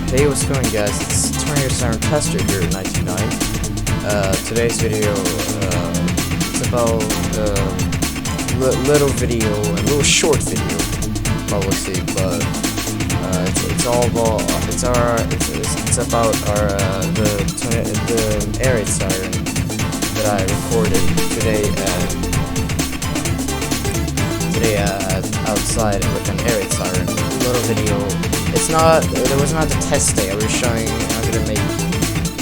Hey, what's going, guys? It's Air Siren Tester here at 99. Today's video, it's about little video, a little short video, probably, but it's all about it's about the Air Raid Siren that I recorded today outside with an Air Raid Siren. A little video. It was not the test day. I was showing. I'm gonna make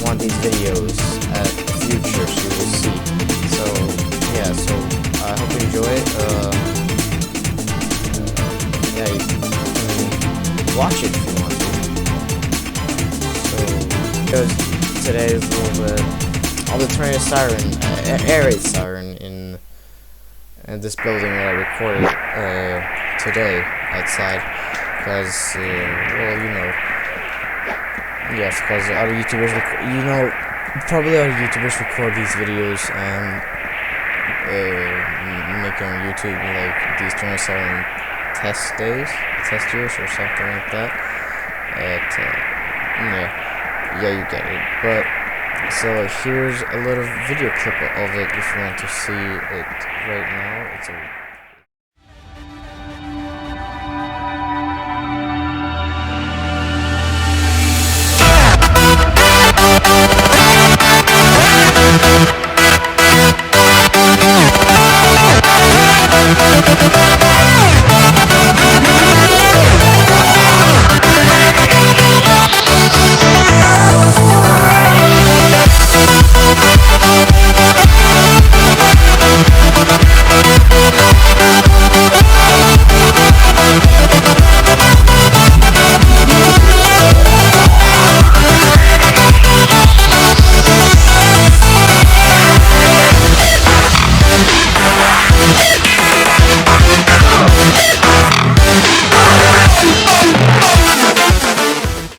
one of these videos at the future, so you will see. So yeah, so I hope you enjoy it. Yeah, you can watch it if you want to. So because today is a little bit on the Air Siren, Air Raid Siren in this building that I recorded today outside. Because, well, you know, yes, because other YouTubers, probably other YouTubers record these videos and make them on YouTube, like these 27 test years or something like that. Yeah, you get it. But so here's a little video clip of it if you want to see it right now. It's a